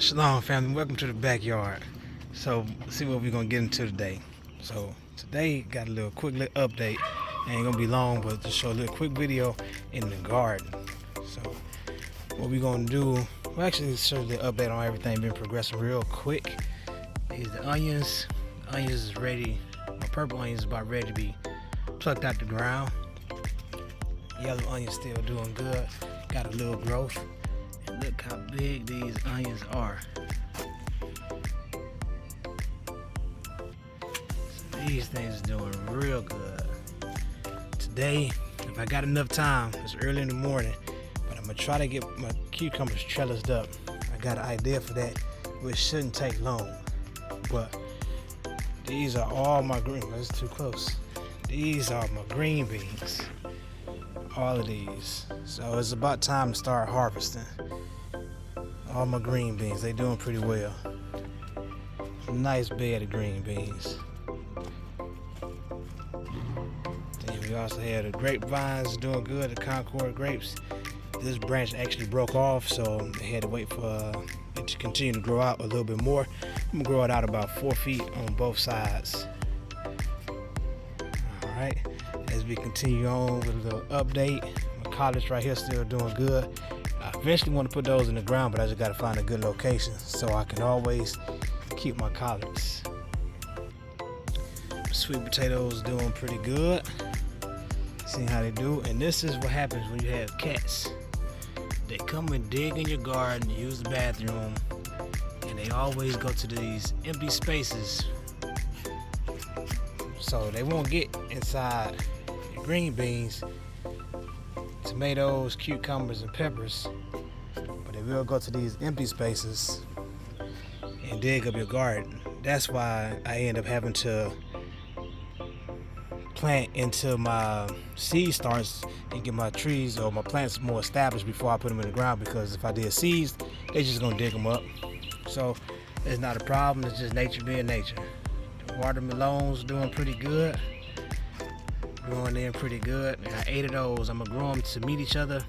Shalom family, welcome to the backyard. So see what we're gonna get into today. So today got a little quick little update. Ain't gonna be long, but just show a little quick video in the garden. So what we're gonna do, well actually show the update on everything been progressing real quick. Is the onions. The onions is ready. My purple onions is about ready to be plucked out the ground. Yellow onions still doing good. Got a little growth. And look how big these onions are. So these things are doing real good. Today, if I got enough time, it's early in the morning, but I'm gonna try to get my cucumbers trellised up. I got an idea for that, which shouldn't take long. But these are all my green. That's too close. These are my green beans. All of these. So it's about time to start harvesting. All my green beans, they doing pretty well. Nice bed of green beans. Then we also had the grapevines doing good, the Concord grapes. This branch actually broke off, so they had to wait for it to continue to grow out a little bit more. I'm gonna grow it out about 4 feet on both sides. All right. As we continue on with a little update, my collards right here still doing good. I eventually want to put those in the ground, but I just got to find a good location so I can always keep my collards. Sweet potatoes doing pretty good. Seeing how they do. And this is what happens when you have cats. They come and dig in your garden, use the bathroom, and they always go to these empty spaces. So they won't get inside green beans, tomatoes, cucumbers, and peppers, but they will go to these empty spaces and dig up your garden. That's why I end up having to plant until my seed starts and get my trees or my plants more established before I put them in the ground, because if I did seeds, they just gonna dig them up. So it's not a problem, it's just nature being nature. The watermelons doing pretty good. Growing in pretty good. I got 8 of those. I'm gonna grow them to meet each other.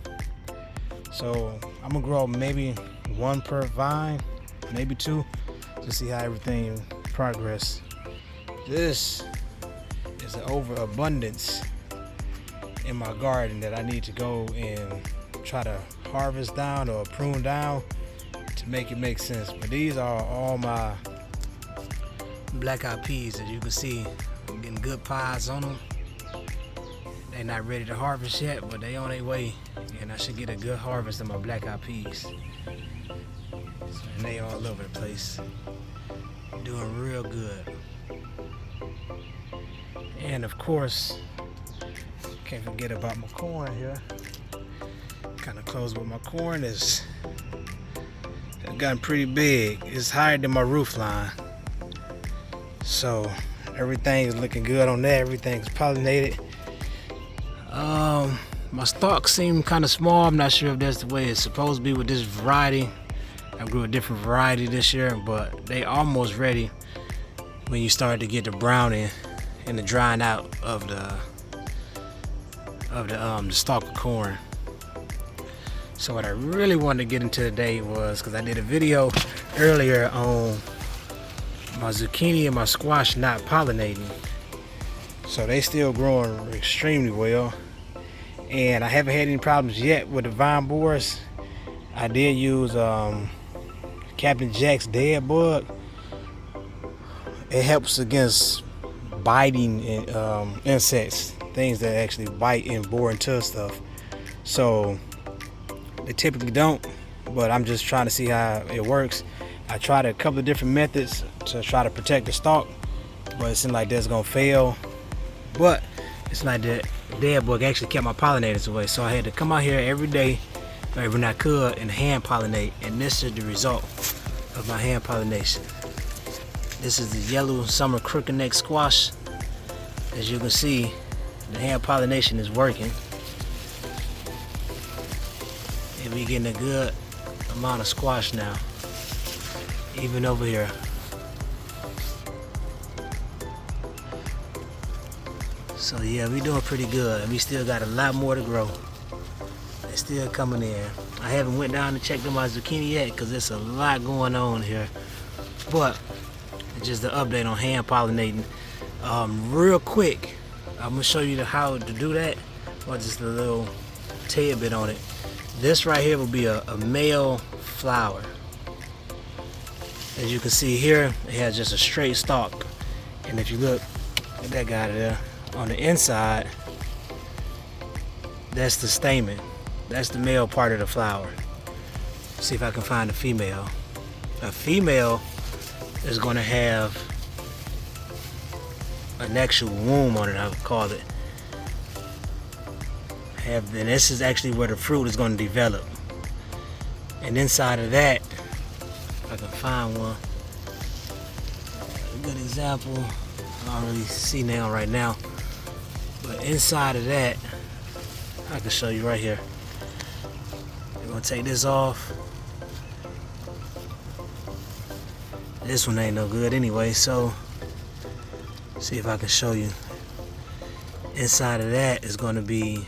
So I'm gonna grow maybe 1 per vine, maybe 2, to see how everything progress. This is an overabundance in my garden that I need to go and try to harvest down or prune down to make it make sense. But these are all my black-eyed peas. As you can see, I'm getting good pies on them. They're not ready to harvest yet, but they on their way, and I should get a good harvest of my black-eyed peas. And they all over the place, doing real good. And of course, can't forget about my corn here. Kind of close with my corn is gotten pretty big. It's higher than my roof line, so everything is looking good on that. Everything's pollinated. My stalks seem kind of small. I'm not sure if that's the way it's supposed to be with this variety. I grew a different variety this year, but they almost ready when you start to get the browning and the drying out of the stalk of corn. So what I really wanted to get into today was, because I did a video earlier on my zucchini and my squash not pollinating. So they still growing extremely well. And I haven't had any problems yet with the vine borers. I did use Captain Jack's dead bug. It helps against biting insects, things that actually bite and bore into stuff. So they typically don't, but I'm just trying to see how it works. I tried a couple of different methods to try to protect the stalk, but it seemed like that's gonna fail. But it's like the dead bug actually kept my pollinators away, so I had to come out here every day, or when I could, and hand pollinate. And this is the result of my hand pollination. This is the yellow summer crooked neck squash. As you can see, the hand pollination is working, and we're getting a good amount of squash now, even over here. So yeah, we doing pretty good, and we still got a lot more to grow. They're still coming in. I haven't went down and checked on my zucchini yet because there's a lot going on here. But it's just an update on hand pollinating. Real quick, I'm gonna show you how to do that, or just a little tidbit on it. This right here will be a male flower. As you can see here, it has just a straight stalk. And if you look at that guy there, on the inside, that's the stamen. That's the male part of the flower. See if I can find a female. A female is going to have an actual womb on it, I would call it. And this is actually where the fruit is going to develop. And inside of that, if I can find one, a good example, I don't really see now right now, but inside of that, I can show you right here. I'm gonna take this off. This one ain't no good anyway, so see if I can show you. Inside of that is gonna be,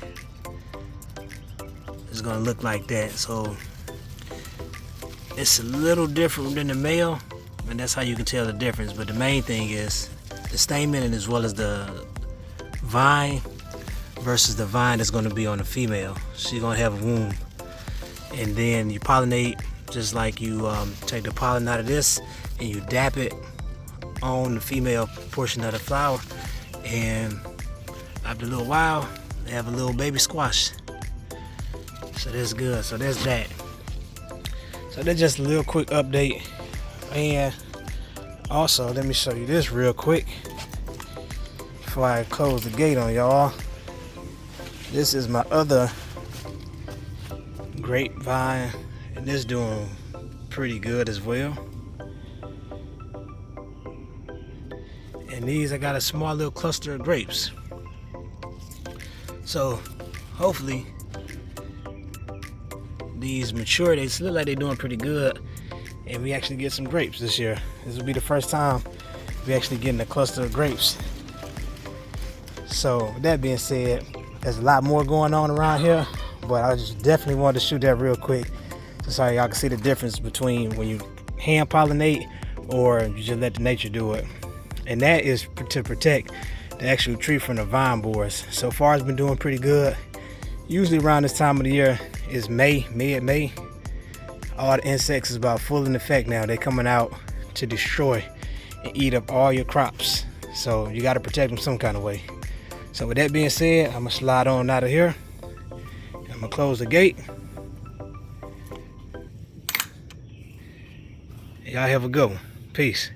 it's gonna look like that. So it's a little different than the male, and that's how you can tell the difference. But the main thing is the stamen, and as well as the vine versus the vine that's going to be on the female. She's going to have a womb, and then you pollinate just like you take the pollen out of this and you dap it on the female portion of the flower, and after a little while they have a little baby squash. So that's good. So that's that. So that's just a little quick update. And also, let me show you this real quick before I close the gate on y'all. This is my other grapevine, and this doing pretty good as well. And these, I got a small little cluster of grapes. So hopefully these mature. They look like they're doing pretty good, and we actually get some grapes this year. This will be the first time we actually getting a cluster of grapes. So with that being said, there's a lot more going on around here, but I just definitely wanted to shoot that real quick so y'all can see the difference between when you hand pollinate or you just let the nature do it. And that is to protect the actual tree from the vine borers. So far it's been doing pretty good. Usually around this time of the year is mid-May. All the insects is about full in effect now. They're coming out to destroy and eat up all your crops. So you got to protect them some kind of way. So with that being said, I'm gonna slide on out of here. I'm gonna close the gate. Y'all have a good one. Peace.